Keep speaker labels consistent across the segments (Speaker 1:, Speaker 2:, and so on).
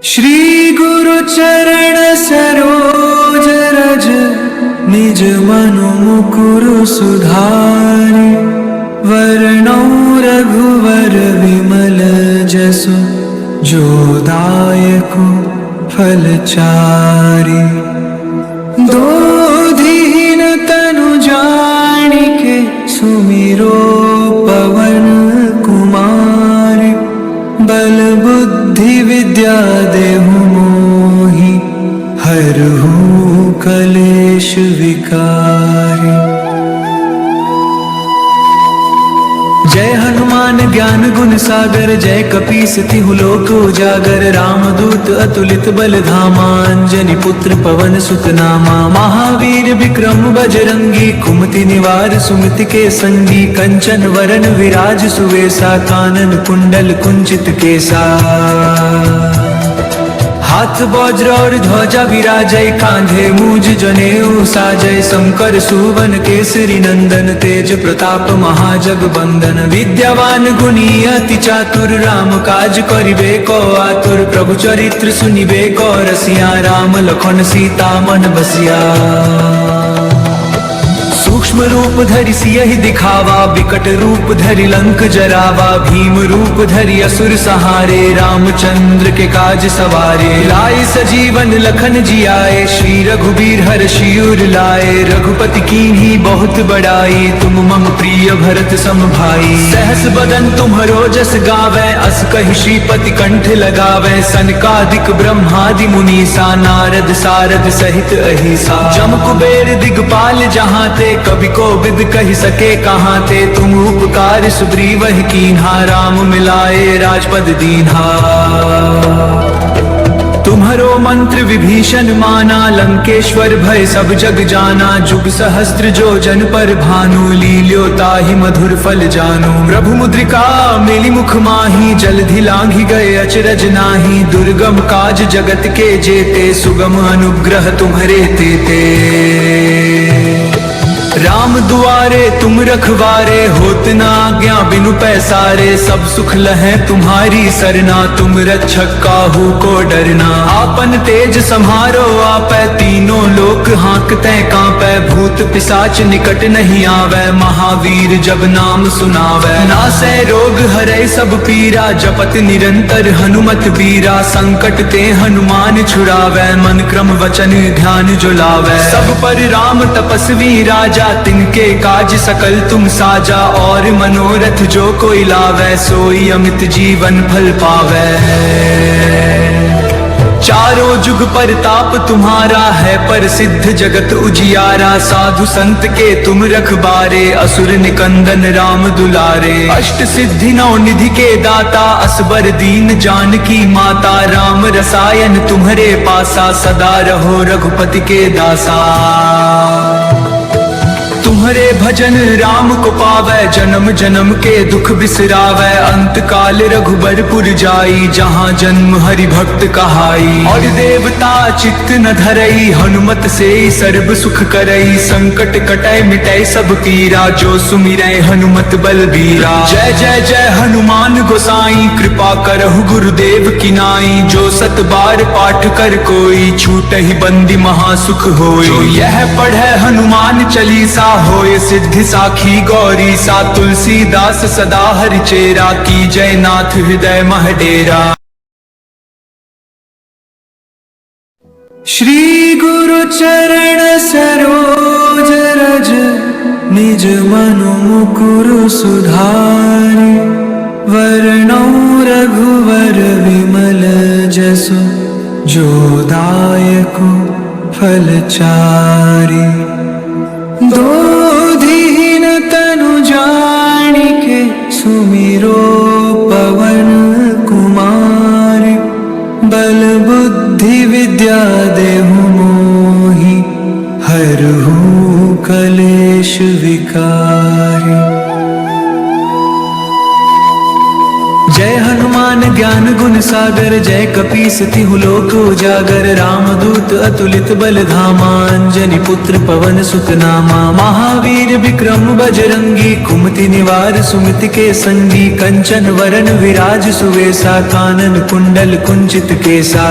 Speaker 1: श्री गुरु चरण सरोज रज निज मनु मुकुरु सुधारि। वरणौ रघुवर विमल जसु जो दायको फल चारि। दोधीन तनु जानिके सुमिरो पवन कुमार। बल बुद्धि विद्या देहु मोहि हरहु कलेश विकार। जय हनुमान ज्ञान गुण सागर जय कपीस तिहु लोक उजागर। रामदूत अतुलित बल धामा अंजनी पुत्र पवन सुत नामा। महावीर विक्रम बजरंगी कुमति निवार सुमति के संगी। कंचन वरन विराज सुवेसा कानन कुंडल कुंचित केसा। हाथ वज्र और ध्वजा विराजय कांधे मूज जनेऊ साजय। शंकर सुवन केसरी नंदन तेज प्रताप महाजगबंदन। विद्यावान गुणी अति चातुर राम काज करिबे को आतुर। प्रभु चरित्र सुनिबे को रसिया राम लखन सीता मन बसिया। सूक्ष्म रूप धरि सियहि दिखावा विकट रूप धरि लंक जरावा। भीम रूप धरि असुर सहारे रामचंद्र के काज सवारे। लाए सजीवन लखन जियाए श्री रघुबीर हर्षि उर लाए। रघुपति कीन्ही बहुत बड़ाई तुम मम प्रिय भरत सम भाई। सहस बदन तुम्हरो जस गावै अस कहि श्रीपति कंठ लगावै। सनकादिक ब्रह्मादि मुनीसा नारद सारद सहित अहिसा। जम कुबेर दिगपाल जहाँ ते कवि को विद कही सके कहाँ ते। तुम उपकार सुग्रीवहि कीन्हा राम मिलाए राजपद दीन्हा। तुम्हरो मंत्र विभीषण माना लंकेश्वर भय सब जग जाना। जुग सहस्त्र जो जन पर भानु लील्यो ताहि मधुर फल जानु। प्रभु मुद्रिका मेली मुख माही जलधि लांघि गए अचरज नाही। दुर्गम काज जगत के जेते सुगम अनुग्रह तुम्हरे तेते। राम दुआरे तुम रखवारे होत न आज्ञा बिनु पैसारे। सब सुख लहै तुम्हारी सरना तुम रक्षक काहू को डरना। आपन तेज सम्हारो आपै तीनों लोक हाँकते कांपै। भूत पिशाच निकट नहीं आवे महावीर जब नाम सुनावै। नासै रोग हरै सब पीरा जपत निरंतर हनुमत बीरा। संकट ते हनुमान छुड़ावै मन क्रम वचन ध्यान जो लावै। सब पर राम तपस्वी राजा तिनके काज सकल तुम साजा। और मनोरथ जो कोई लावै सोई अमित जीवन फल पावै। चारों जुग परताप तुम्हारा है प्रसिद्ध जगत उजियारा। साधु संत के तुम रखबारे असुर निकंदन राम दुलारे। अष्ट सिद्धि नौ निधि के दाता असबर दीन जानकी माता। राम रसायन तुम्हरे पासा सदा रहो रघुपति के दासा। तुम्हरे भजन राम को पावै जन्म जन्म के दुख बिसरावै। अंत काल रघुबरपुर जाई जहाँ जन्म हरि भक्त कहाई। और देवता चित्त न धरई हनुमत से सर्व सुख करई। संकट कटै मिटै सब पीरा जो सुमिरै हनुमत बलबीरा। जय जय जय हनुमान गोसाई कृपा करहु गुरुदेव की नाई। जो सत बार पाठ कर कोई छूटहि बंदी महासुख होई। जो यह पढ़ै हनुमान चालीसा होय सिद्धि साखी गौरी सा। तुलसीदास सदा हरि चेरा की जय नाथ हृदय मह डेरा। श्री गुरु चरण सरोज रज निज मनु मुकुरु सुधारि। वरणौ रघुवर विमल जसु जो दायको फल चारि। दोधीन तनु जानिके सुमिरो पवन कुमार। बल बुद्धि विद्या देहु मोहि हरहु कलेश विकार। जय हनुमान हनुमान ज्ञान गुण सागर, जय कपीस तिहु लोक उजागर। रामदूत अतुलित बल धामा, अंजनी पुत्र पवन सुत नामा। महावीर विक्रम बजरंगी, कुमति निवार सुमति के संगी। कंचन वरण विराज सुवेसा, कानन कुंडल कुंचित केसा।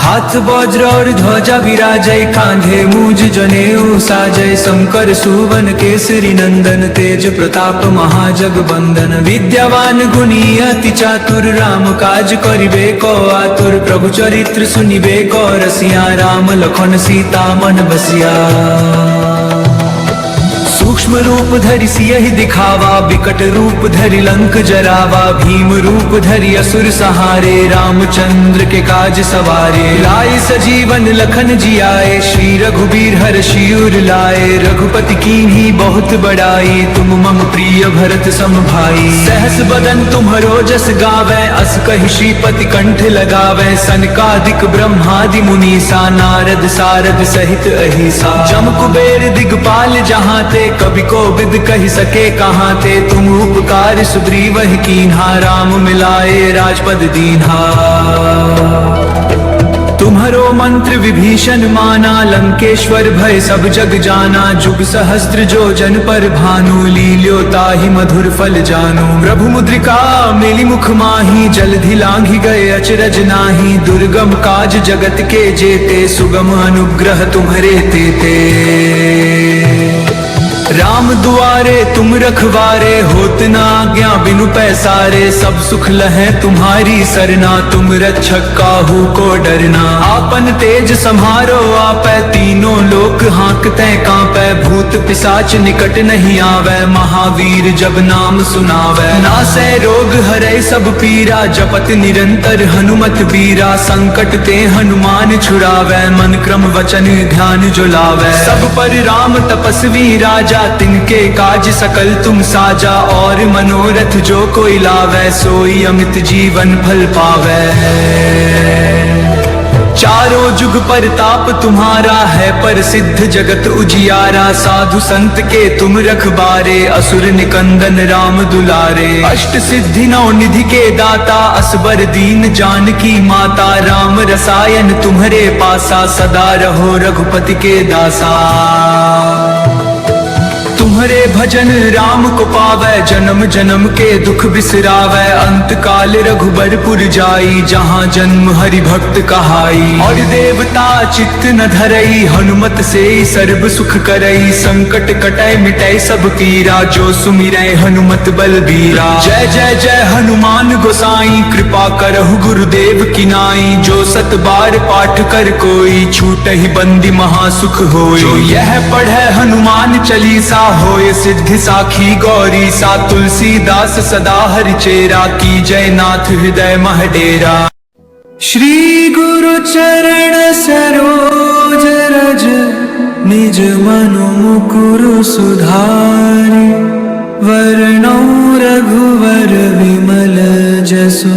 Speaker 1: हाथ वज्र और ध्वजा विराजय, कांधे मूज जनेऊ साजय। शंकर सुवन केसरी नंदन, तेज प्रताप महाजगबंदन। विद्यावान गुणी अति चातुर, राम काज करिबे को आतुर। प्रभु चरित्र सुनिबे को रसिया, राम लखन सीता मन बसिया। सूक्ष्म रूप धरि सियहि दिखावा, विकट रूप धरि लंक जरावा। भीम रूप धरि असुर सहारे, रामचंद्र के काज सवारे। लाए सजीवन लखन जियाए, श्री रघुबीर हर्षि उर लाए। रघुपति कीन्ही बहुत बड़ाई, तुम मम प्रिय भरत सम भाई। सहस बदन तुम्हरो जस गावै, अस कहि श्रीपति कंठ लगावै। सनकादिक ब्रह्मादि मुनीसा, नारद सारद सहित अहिसा। जम कुबेर दिगपाल जहाँ ते, कवि को विद कही सके कहाँ ते। तुम उपकार सुग्रीवहि कीन्हा, राम मिलाए राजपद दीन्हा। तुम्हरो मंत्र विभीषण माना, लंकेश्वर भय सब जग जाना। जुग सहस्त्र जो जन पर भानु, लील्यो ताहि मधुर फल जानु। प्रभु मुद्रिका मेलि मुख माही, जलधि लांघि गए अचरज नाही। दुर्गम काज जगत के जेते, सुगम अनुग्रह तुम्हरे तेते। राम दुआरे तुम रखवारे, होत न आज्ञा बिनु पैसारे। सब सुख लहै तुम्हारी सरना, तुम रक्षक काहू को डरना। आपन तेज सम्हारो आपै, तीनों लोक हाँकते कांपै। भूत पिशाच निकट नहीं आवै, महावीर जब नाम सुनावै। नासै रोग हरै सब पीरा, जपत निरंतर हनुमत बीरा। संकट ते हनुमान छुड़ावै, मन क्रम वचन ध्यान जो लावै। सब पर राम तपस्वी राजा, तिनके काज सकल तुम साजा। और मनोरथ जो कोई लावै, सोई अमित जीवन फल पावै। चारों जुग परताप तुम्हारा है, प्रसिद्ध जगत उजियारा। साधु संत के तुम रखबारे, असुर निकंदन राम दुलारे। अष्ट सिद्धि नौ निधि के दाता, असबर दीन जानकी माता। राम रसायन तुम्हरे पासा, सदा रहो रघुपति के दासा। तुम्हरे भजन राम को पावै, जन्म जन्म के दुख बिसरावै। अंत काल रघुबरपुर जाई, जहाँ जन्म हरि भक्त कहाई। और देवता चित्त न धरई, हनुमत से सर्व सुख करई। संकट कटै मिटै सब पीरा, जो सुमिरै हनुमत बलबीरा। जय जय जय हनुमान गोसाई, कृपा करहु गुरुदेव की नाई। जो सत बार पाठ कर कोई, छूटहि बंदी महासुख होई। जो यह पढ़ै हनुमान चालीसा, होय सिद्धि साखी गौरी सा। तुलसीदास सदा हरि चेरा, की जय नाथ हृदय मह डेरा। श्री गुरु चरण सरोज रज, निज मनु मुकुर सुधारि। वरणौ रघुवर विमल जसु,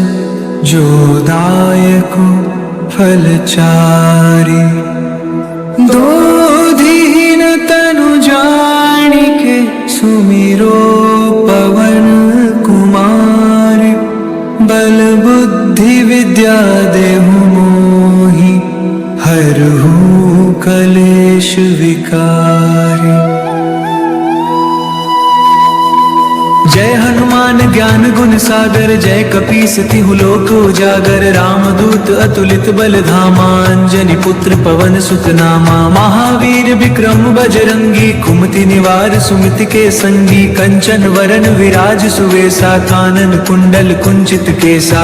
Speaker 1: जो दायक फल चारि। दो दीन तनु जानिके, सुमिरो पवन कुमार। बल बुद्धि विद्या देहु मोहि, हरहु कलेश विकार। जय हनुमान ज्ञान गुण सागर, जय कपीस तिहु लोक उजागर। रामदूत अतुलित बल धामा, अंजनी पुत्र पवन सुत नामा। महावीर विक्रम बजरंगी, कुमति निवार सुमति के संगी। कंचन वरण विराज सुवेसा, कानन कुंडल कुंचित केसा।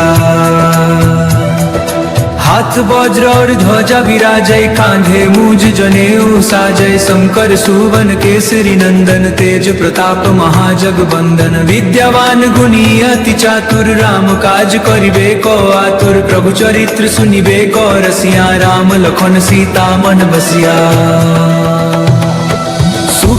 Speaker 1: हाथ वज्र और ध्वजा विराजय, कांधे मूज जनेऊ साजय। शंकर सुवन केसरी नंदन, तेज प्रताप महाजगबंदन। विद्यावान गुणी अति चातुर, राम काज करिबे को आतुर। प्रभु चरित्र सुनिबे को रसिया, राम लखन सीता मन बसिया।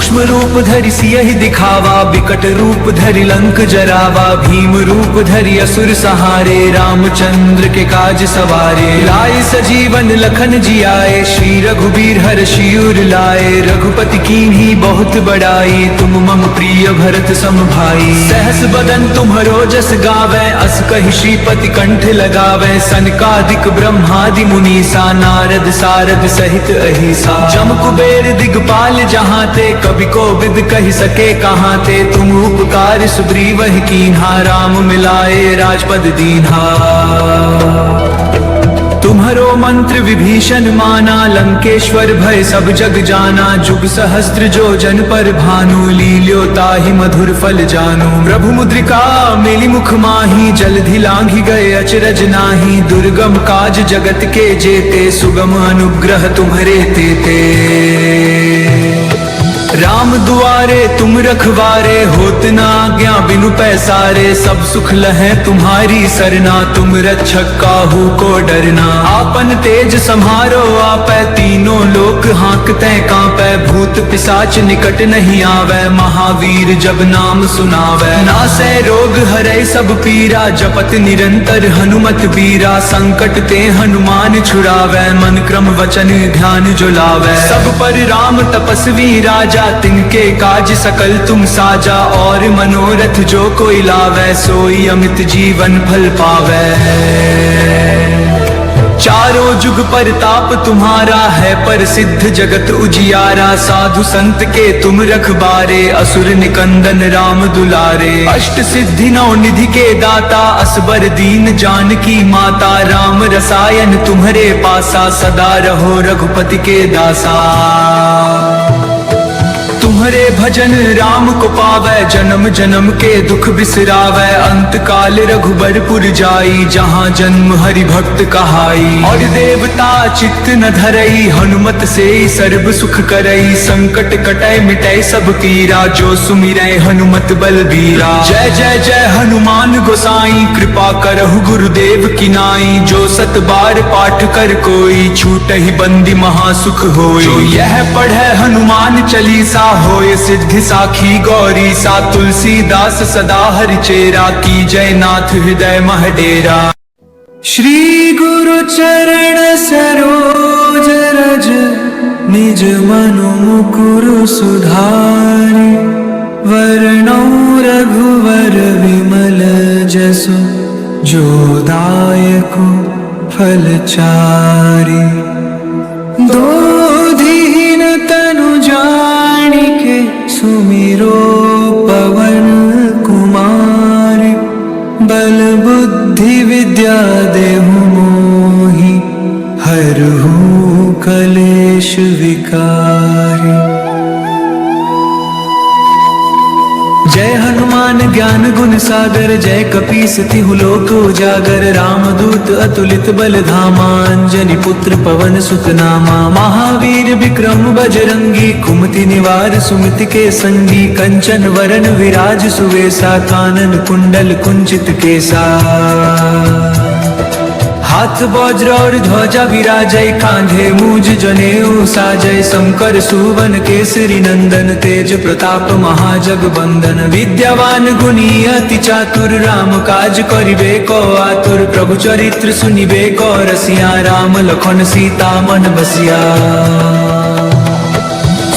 Speaker 1: सूक्ष्म रूप धरि सियहि दिखावा, विकट रूप धरि लंक जरावा। भीम रूप धरि असुर सहारे, रामचंद्र के काज सवारे। लाए सजीवन लखन जियाए, श्री रघुबीर हर्षि उर लाए। रघुपति कीन्ही बहुत बड़ाई, तुम मम प्रिय भरत सम भाई। सहस बदन तुम्हरो जस गावे, अस कहि श्रीपति कंठ लगावे। सनकादिक ब्रह्मादि मुनीसा, नारद सारद सहित अहिसा। जम कुबेर दिगपाल जहाँ ते, कवि को विद कहि सके कहाँ ते। तुम उपकार सुग्रीवहि कीन्हा, राम मिलाए राजपद दीन्हा। तुम्हरो मंत्र विभीषण माना, लंकेश्वर भय सब जग जाना। जुग सहस्त्र जो जन पर भानु, लील्यो ताहि मधुर फल जानू। प्रभु मुद्रिका मेलि मुख माही, जलधि लांघि गए अचरज नाही। दुर्गम काज जगत के जेते, सुगम अनुग्रह तुम्हरे तेते। राम दुआरे तुम रखवारे, होत न आज्ञा बिनु पैसारे। सब सुख लहै तुम्हारी सरना, तुम रक्षक काहू को डरना। आपन तेज सम्हारो आपै, तीनों लोक हाँकते कांपै। भूत पिशाच निकट नहीं आवे, महावीर जब नाम सुनावै। नासै रोग हरै सब पीरा, जपत निरंतर हनुमत बीरा। संकट ते हनुमान छुड़ावै, मन क्रम वचन ध्यान जो लावै। सब पर राम तपस्वी राजा, तिनके काज सकल तुम साजा। और मनोरथ जो कोई लावै, सोई अमित जीवन फल पावै। चारों जुग परताप तुम्हारा है, प्रसिद्ध जगत उजियारा। साधु संत के तुम रखबारे, असुर निकंदन राम दुलारे। अष्ट सिद्धि नौ निधि के दाता, असबर दीन जानकी माता। राम रसायन तुम्हरे पासा, सदा रहो रघुपति के दासा। तुम्हरे भजन राम को पावै, जन्म जन्म के दुख बिसरावै। अंत काल रघुबरपुर जाई, जहाँ जन्म हरि भक्त कहाई। और देवता चित्त न धरई, हनुमत से सर्व सुख करई। संकट कटै मिटै सब पीरा, जो सुमिरै हनुमत बलबीरा। जय जय जय हनुमान गोसाई, कृपा करहु गुरुदेव की नाई। जो सत बार पाठ कर कोई, छूटहि बंदी महासुख होई। जो यह पढ़ै हनुमान चालीसा, होय सिद्धि साखी गौरी सा। तुलसीदास सदा हरि चेरा, की जय नाथ हृदय मह डेरा। श्री गुरु चरण सरोज रज, निज मनु मुकुरु सुधारि। वरणौ रघुवर विमल जसु, जो दायक फल चारि। दोधीन तनु जानिके, सुमिरो पवन कुमार। बल बुद्धि विद्या देहु मोहि, हरहु कलेश विकार। जय हनुमान ज्ञान गुण सागर, जय कपीस तिहु लोक उजागर। रामदूत अतुलित बल धामा, अंजनी पुत्र पवन सुत नामा। महावीर विक्रम बजरंगी, कुमति निवार सुमति के संगी। कंचन वरन विराज सुवेसा, कानन कुंडल कुंचित केसा। हाथ वज्र और ध्वजा विराजय, कांधे मूज जनेऊ साजय। शंकर सुवन केसरी नंदन, तेज प्रताप महाजगबंदन। विद्यावान गुणी अति चातुर, राम काज करिबे को आतुर। प्रभु चरित्र सुनिबे को रसिया, राम लखन सीता मन बसिया।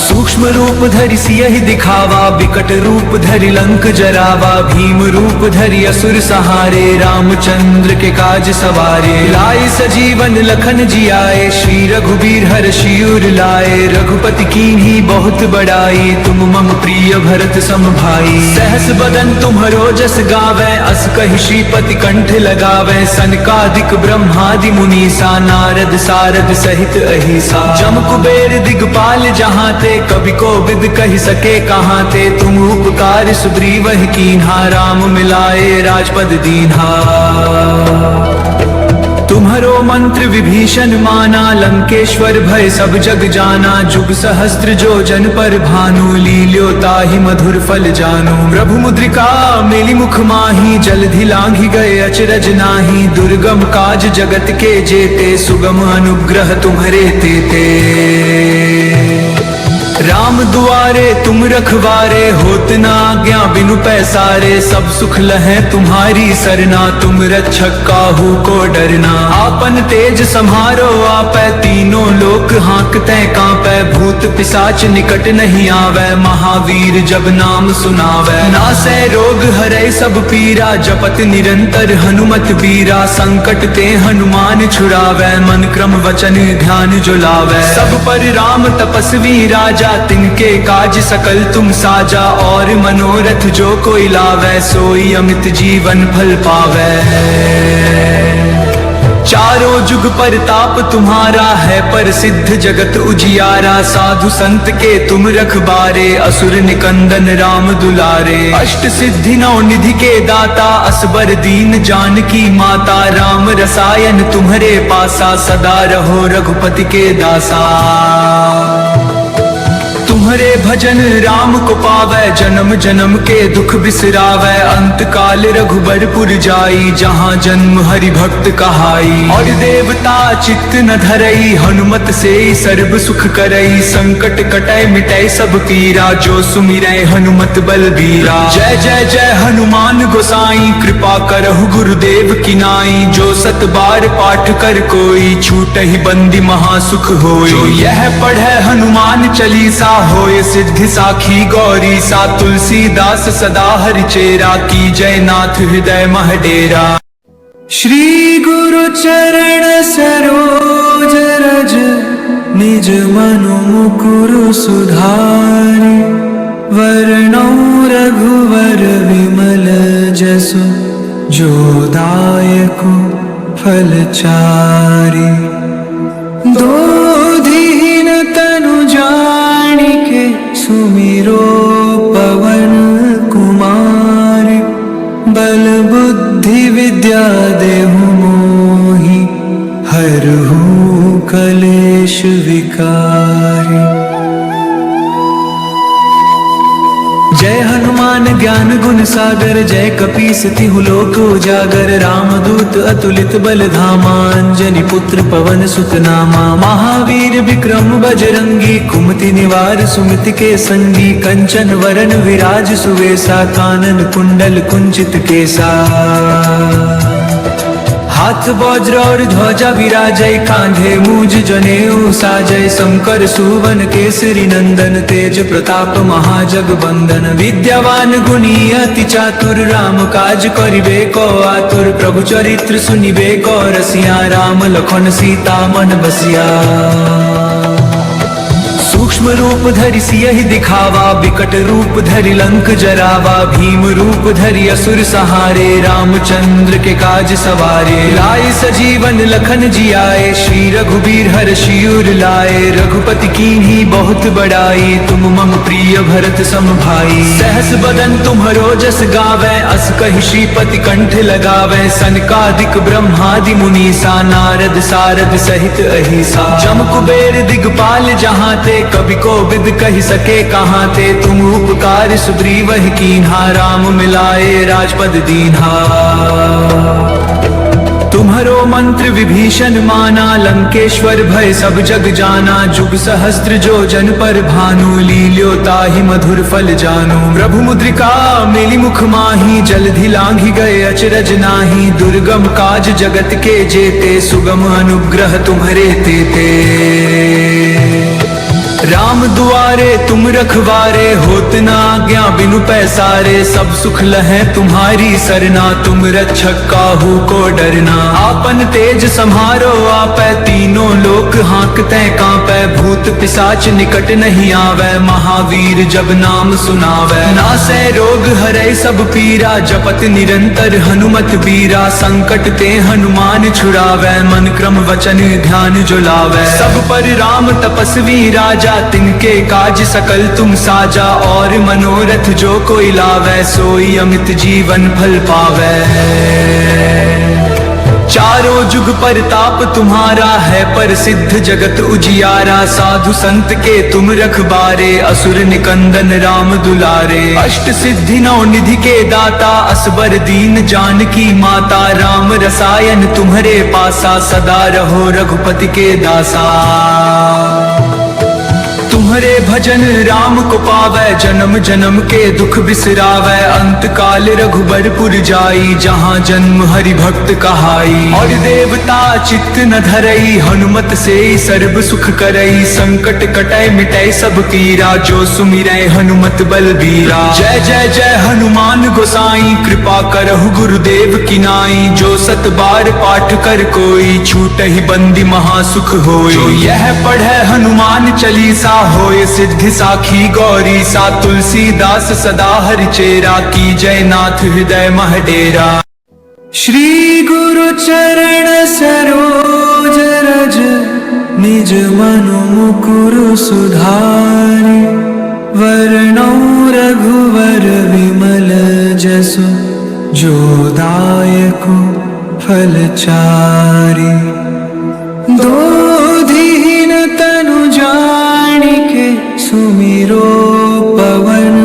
Speaker 1: सूक्ष्म रूप धरि सियहि दिखावा, विकट रूप धरि लंक जरावा। भीम रूप धरि असुर सहारे, रामचंद्र के काज सवारे। लाए सजीवन लखन जियाए, श्री रघुबीर हर्षि उर लाए। रघुपति कीन्ही बहुत बड़ाई, तुम मम प्रिय भरत सम भाई। सहस बदन तुम्हरो जस गावै, अस कहि श्रीपति कंठ लगावै। सनकादिक ब्रह्मादि मुनीसा, नारद सारद सहित अहिसा। जम कुबेर दिगपाल जहाँ ते, कवि को विद कहि सके कहाँ ते। तुम उपकार सुग्रीवहि कीन्हा, राम मिलाए राजपद दीन्हा। तुम्हरो मंत्र विभीषण माना, लंकेश्वर भय सब जग जाना। जुग सहस्त्र जो जन पर भानु, लील्यो ताहि मधुर फल जानू। प्रभु मुद्रिका मेलि मुख माही, जलधि लांघि गए अचरज नाही। दुर्गम काज जगत के जेते, सुगम अनुग्रह तुम्हरे तेते। राम दुआरे तुम रखवारे, होत ना आज्ञा बिनु पैसारे। सब सुख लहै तुम्हारी सरना, तुम रक्षक काहू को डरना। आपन तेज सम्हारो आपै, तीनों लोक हाँकते कांपै। भूत पिशाच निकट नहीं आवे, महावीर जब नाम सुनावै। नासै रोग हरै सब पीरा, जपत निरंतर हनुमत बीरा। संकट ते हनुमान छुड़ावै, मन क्रम वचन ध्यान जो लावै। सब पर राम तपस्वी राजा, तिनके काज सकल तुम साजा। और मनोरथ जो कोई लावै, सोई अमित जीवन फल पावै। चारों जुग परताप तुम्हारा है, पर सिद्ध जगत उजियारा। साधु संत के तुम रखबारे, असुर निकंदन राम दुलारे। अष्ट सिद्धि नौ निधि के दाता, असबर दीन जानकी माता। राम रसायन तुम्हारे पासा, सदा रहो रघुपति के दासा। तुम्हारे भजन राम को पावै, जन्म जन्म के दुख बिसरावै। अंत काल रघुबरपुर जाई, जहाँ जन्म हरि भक्त कहाई। और देवता चित्त न धरई, हनुमत से सर्व सुख करई। संकट कटै मिटै सब पीरा, जो सुमिरै हनुमत बलबीरा। जय जय जय हनुमान गोसाई, कृपा करहु गुरुदेव की नाई। जो सत बार पाठ कर कोई, छूटहि बंदी महासुख होई। जो यह पढ़ै हनुमान चालीसा, होय सिद्धि साखी गौरी सा। तुलसीदास सदा हरि चेरा, की जय नाथ हृदय मह डेरा। श्री गुरु चरण सरोज रज, निज मनु मुकुर सुधारि। वरणौ रघुवर विमल जसु, जो दायक फल चारि। दोधीन तनु जानिके, सुमिरो पवन कुमार। बल बुद्धि विद्या देहु मोहि, हरहु कलेश विकार। जय हनुमान ज्ञान गुण सागर, जय कपीस तिहु लोक उजागर। रामदूत अतुलित बल धामा, अंजनी पुत्र पवन सुत नामा। महावीर विक्रम बजरंगी, कुमति निवार सुमति के संगी। कंचन वरन विराज सुवेसा, कानन कुंडल कुंचित केसा। हाथ वज्र और ध्वजा विराजय, कांधे मूज जनेऊ साजय। शंकर सुवन केसरी नंदन, तेज प्रताप महाजगवंदन। विद्यावान गुणी अति चातुर, राम काज करिबे को आतुर। प्रभु चरित्र सुनिबे को रसिया, राम लखन सीता मन बसिया। सूक्ष्म रूप धरि सियहि दिखावा, विकट रूप धरि लंक जरावा। भीम रूप धरि असुर सहारे, रामचंद्र के काज सवारे। लाए सजीवन लखन जियाए, श्री रघुबीर हर्षि उर लाए। रघुपति कीन्ही बहुत बड़ाई, तुम मम प्रिय भरत सम भाई। सहस बदन तुम्हरो जस गावै, अस कहि श्रीपति कंठ लगावै। सनकादिक ब्रह्मादि मुनीसा, नारद सारद सहित अहिसा। जम कुबेर दिगपाल जहाँ ते, कवि को विद कही सके कहाँ ते। तुम उपकार सुग्रीवहि कीन्हा, राम मिलाए राजपद दीन्हा। तुम्हारो मंत्र विभीषण माना, लंकेश्वर भय सब जग जाना। जुग सहस्त्र जो जन पर भानु, लील्यो ताहि मधुर फल जानु। प्रभु मुद्रिका मेलि मुख माहि, जलधि लांघि गए अचरज नाही। दुर्गम काज जगत के जेते, सुगम अनुग्रह तुम्हारे तेते। राम दुआरे तुम रखवारे, होत ना आज्ञा बिनु पैसारे। सब सुख लहै तुम्हारी सरना, तुम रक्षक काहू को डरना। आपन तेज सम्हारो आपै, तीनों लोक हाँकते कांपै। भूत पिशाच निकट नहीं आवे, महावीर जब नाम सुनावै। नासै रोग हरै सब पीरा, जपत निरंतर हनुमत बीरा। संकट ते हनुमान छुड़ावै, मन क्रम वचन ध्यान जो लावै। सब पर राम तपस्वी राजा, तिनके काज सकल तुम साजा। और मनोरथ जो कोई लावै, सोई अमित जीवन फल पावै। चारों जुग परताप तुम्हारा है, पर सिद्ध जगत उजियारा। साधु संत के तुम रखबारे, असुर निकंदन राम दुलारे। अष्ट सिद्धि नौ निधि के दाता, असबर दीन जानकी माता। राम रसायन तुम्हारे पासा, सदा रहो रघुपति के दासा। तुम्हारे भजन राम को पावै, जन्म जन्म के दुख बिसरावै। अंत काल रघुबरपुर जाई, जहाँ जन्म हरि भक्त कहाई। और देवता चित्त न धरई, हनुमत से सर्व सुख करई। संकट कटै मिटै सब पीरा, जो सुमिरै हनुमत बलबीरा। जय जय जय हनुमान गोसाई, कृपा करहु गुरुदेव की नाई। जो सत बार पाठ कर कोई, छूटहि बंदी महासुख होई। जो यह पढ़ै हनुमान चालीसा, होय सिद्धि साखी गौरी सा। तुलसीदास सदा हरिचेरा, की जय नाथ हृदय मह डेरा। श्री गुरु चरण सरोज रज, निज मनु मुकुर सुधारि। वरणौ रघुवर विमल जसु, जो दायक फल चारि। दोधीन तनु जानिके, सुमिरो पवन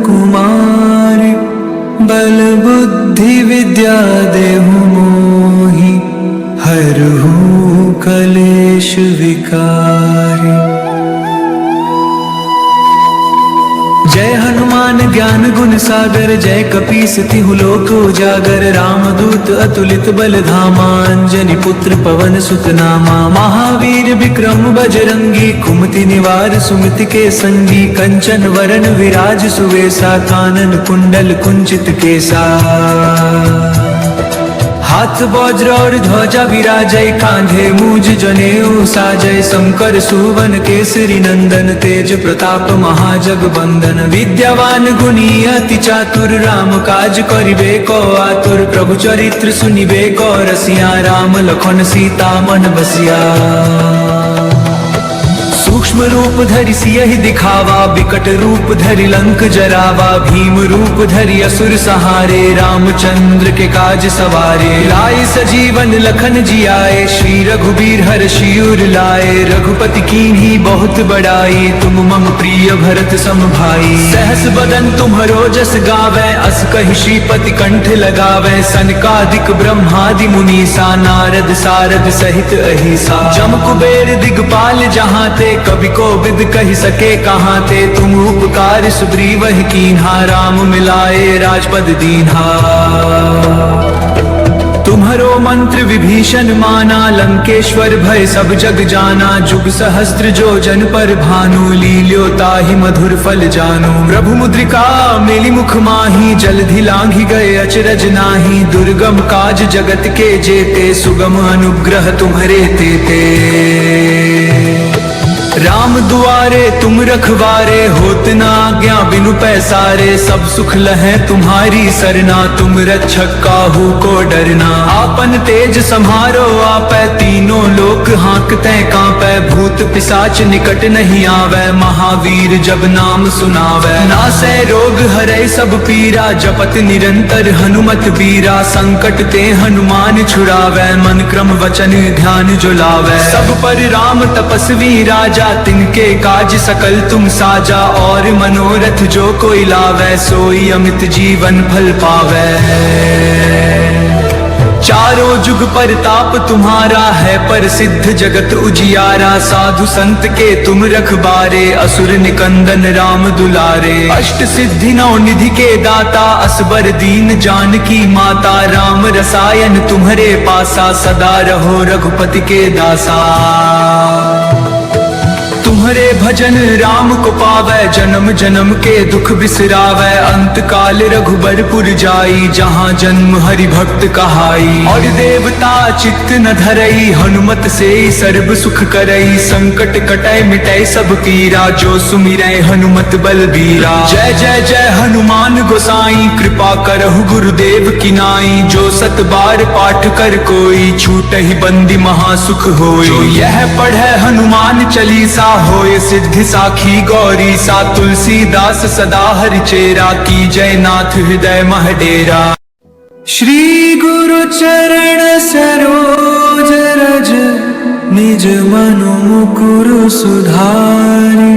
Speaker 1: कुमार। बल बुद्धि विद्या देहु मोहि, हरहु कलेश विकार। जय हनुमान ज्ञान गुण सागर, जय कपीस तिहु लोक उजागर। रामदूत अतुलित बल धामा, अंजनी पुत्र पवन सुत नामा। महावीर विक्रम बजरंगी, कुमति निवार सुमति के संगी। कंचन वरण विराज सुवेसा, कानन कुंडल कुंचित केसा। हाथ वज्र और ध्वजा विराजय, कांधे मूज जनेऊ साजय। शंकर सुवन केसरी नंदन, तेज प्रताप महाजगबंदन। विद्यावान गुणी अति चातुर, राम काज करिबे को आतुर। प्रभु चरित्र सुनिबे को रसिया, राम लखन सीता मन बसिया। सूक्ष्म रूप धरि सियहि दिखावा, विकट रूप धरि लंक जरावा। भीम रूप धरि असुर सहारे, रामचंद्र के काज सवारे। लाए सजीवन लखन जियाए, श्री रघुबीर हर्षि उर लाए। रघुपति कीन्ही बहुत बड़ाई, तुम मम प्रिय भरत सम भाई। सहस बदन तुम्हरो जस गावै, अस कहि श्रीपति कंठ लगावै। सनकादिक ब्रह्मादि मुनीसा, नारद सारद सहित अहिसा। जम कुबेर दिगपाल जहाँ ते, कवि को विद कही सके कहाँ ते। तुम उपकार सुग्रीवहि कीन्हा, राम मिलाए राजपद दीन्हा। तुम्हरो मंत्र विभीषण माना, लंकेश्वर भय सब जग जाना। जुग सहस्त्र जो जन पर भानु, लील्यो ताहि मधुर फल जानु। प्रभु मुद्रिका मेलि मुख माही, जलधि लांघि गए अचरज नाही। दुर्गम काज जगत के जेते, सुगम अनुग्रह तुम्हरे तेते। राम दुआरे तुम रखवारे, होत न आज्ञा बिनु पैसारे। सब सुख लहै तुम्हारी सरना, तुम रक्षक काहू को डरना। आपन तेज सम्हारो आपै, तीनों लोक हाँकते कांपै। भूत पिशाच निकट नहीं आवै, महावीर जब नाम सुनावै। नासै रोग हरै सब पीरा, जपत निरंतर हनुमत बीरा। संकट ते हनुमान छुड़ावै, मन क्रम वचन ध्यान जो लावै। सब पर राम तपस्वी राजा, तिनके काज सकल तुम साजा। और मनोरथ जो कोई लावै, सोई अमित जीवन फल पावै। चारों जुग परताप तुम्हारा है, प्रसिद्ध जगत उजियारा। साधु संत के तुम रखबारे, असुर निकंदन राम दुलारे। अष्ट सिद्धि नौ निधि के दाता, असबर दीन जानकी माता। राम रसायन तुम्हारे पासा, सदा रहो रघुपति के दासा। तुम्हारे भजन राम को पावै, जन्म जन्म के दुख बिसरावै। अंत काल रघुबरपुर जाई, जहाँ जन्म हरि भक्त कहाई। और देवता चित्त न धरई, हनुमत से सर्व सुख करई। संकट कटै मिटै सब पीरा, जो सुमिरै हनुमत बलबीरा। जय जय जय हनुमान गोसाई, कृपा करहु गुरुदेव की नाई। जो सत बार पाठ कर कोई, छूटहि बंदी महासुख होई। जो यह पढ़ै हनुमान चालीसा, होय सिद्धि साखी गौरी सा। तुलसीदास सदा हरिचेरा, की जय नाथ हृदय मह डेरा। श्री गुरु चरण सरोज रज, निज मनु मुकुर सुधारि।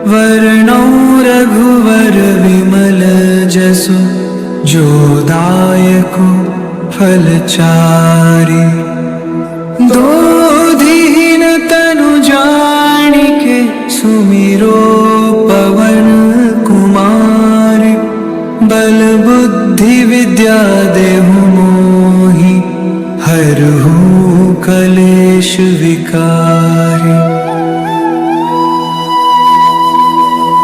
Speaker 1: वरणौ रघुवर विमल जसु, जो दायक फल चारि। दोधीन तनु जानिके, सुमिरो कलेश विकारी।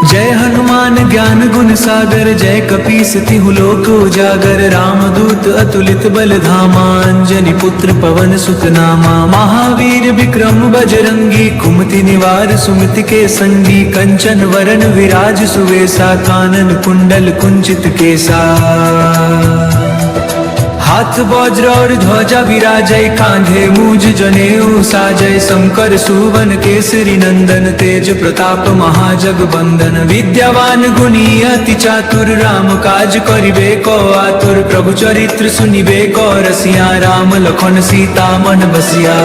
Speaker 1: जय हनुमान ज्ञान गुण सागर, जय कपीस तिहु लोक उजागर। रामदूत अतुलित बल धामा, अंजनी पुत्र पवन सुत नामा। महावीर विक्रम बजरंगी, कुमति निवार सुमति के संगी। कंचन वरन विराज सुवेसा, कानन कुंडल कुंचित केसा। हाथ वज्र और ध्वजा विराजय, कांधे मूज जनेऊ साजय। शंकर सुवन केसरी नंदन, तेज प्रताप महाजगबंदन। विद्यावान गुणी अति चातुर, राम काज करिबे को आतुर। प्रभु चरित्र सुनिबे को रसिया, राम लखन सीता मन बसिया।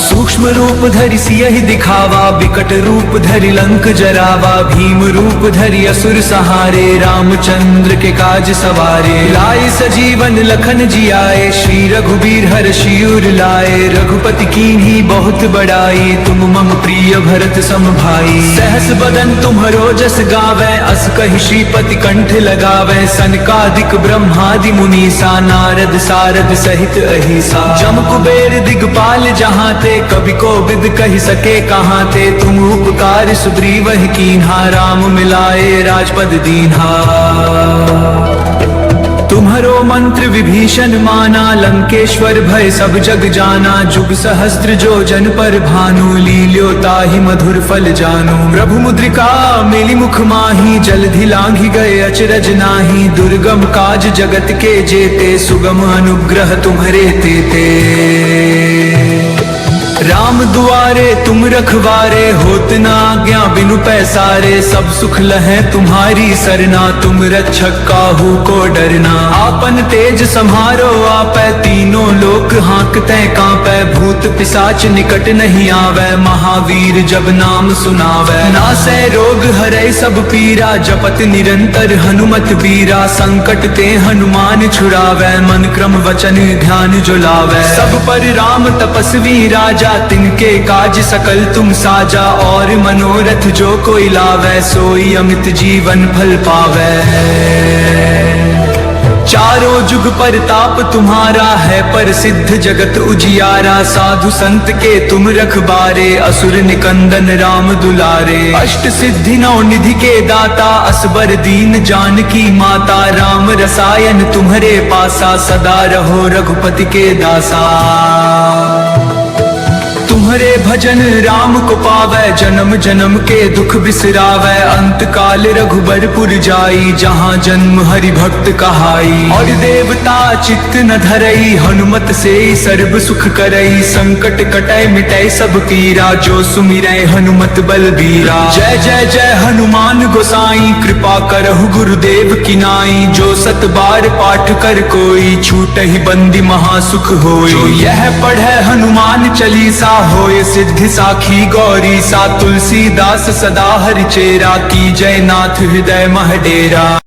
Speaker 1: सूक्ष्म रूप धरि सियहि दिखावा, विकट रूप धरि लंक जरावा। भीम रूप धरि असुर सहारे, रामचंद्र के काज सवारे। लाए सजीवन लखन जियाए, श्री रघुबीर हर्षि उर लाए। रघुपति कीन्ही बहुत बड़ाई, तुम मम प्रिय भरत सम भाई। सहस बदन तुम्हरो जस गावै, अस कहि श्रीपति कंठ लगावै। सनकादिक ब्रह्मादि मुनीसा, नारद सारद सहित अहिसा। जम कुबेर दिगपाल जहाँ ते, कवि को विद कही सके कहाँ ते। तुम उपकार सुग्रीवहि कीन्हा, राम मिलाए राजपद दीन्हा। तुम्हरो मंत्र विभीषण माना, लंकेश्वर भय सब जग जाना। जुग सहस्त्र जो जन पर भानु, लील्यो ताहि मधुर फल जानु। प्रभु मुद्रिका मेली मुख माही, जलधि लांघि गए अचरज नाही। दुर्गम काज जगत के जेते, सुगम अनुग्रह तुम्हरे तेते। राम दुआरे तुम रखवारे, होत न आज्ञा बिनु पैसारे। सब सुख लहै तुम्हारी सरना, तुम रक्षक काहू को डरना। आपन तेज सम्हारो आपै, तीनों लोक हाँकते कांपै। भूत पिशाच निकट नहीं आवे, महावीर जब नाम सुनावै। नासै रोग हरै सब पीरा, जपत निरंतर हनुमत बीरा। संकट ते हनुमान छुड़ावै, मन क्रम वचन ध्यान जो लावै। सब पर राम तपस्वी राजा, तिनके काज सकल तुम साजा। और मनोरथ जो कोई लावै, सोई अमित जीवन फल पावै। चारों जुग परताप तुम्हारा है, प्रसिद्ध जगत उजियारा। साधु संत के तुम रखबारे, असुर निकंदन राम दुलारे। अष्ट सिद्धि नौ निधि के दाता, असबर दीन जानकी माता। राम रसायन तुम्हरे पासा, सदा रहो रघुपति के दासा। तुम्हरे भजन राम को पावै, जन्म जन्म के दुख बिसरावै। अंत काल रघुबरपुर जाई, जहाँ जन्म हरि भक्त कहाई। और देवता चित्त न धरई, हनुमत से सर्व सुख करई। संकट कटै मिटै सब पीरा, जो सुमिरै हनुमत बलबीरा। जय जय जय हनुमान गोसाई, कृपा करहु गुरुदेव की नाई। जो सत बार पाठ कर कोई, छूटहि बंदी महासुख होई। जो यह पढ़ै हनुमान चालीसा, होय सिद्धि साखी गौरी सा। तुलसीदास सदा हरिचेरा, की जय नाथ हृदय मह डेरा।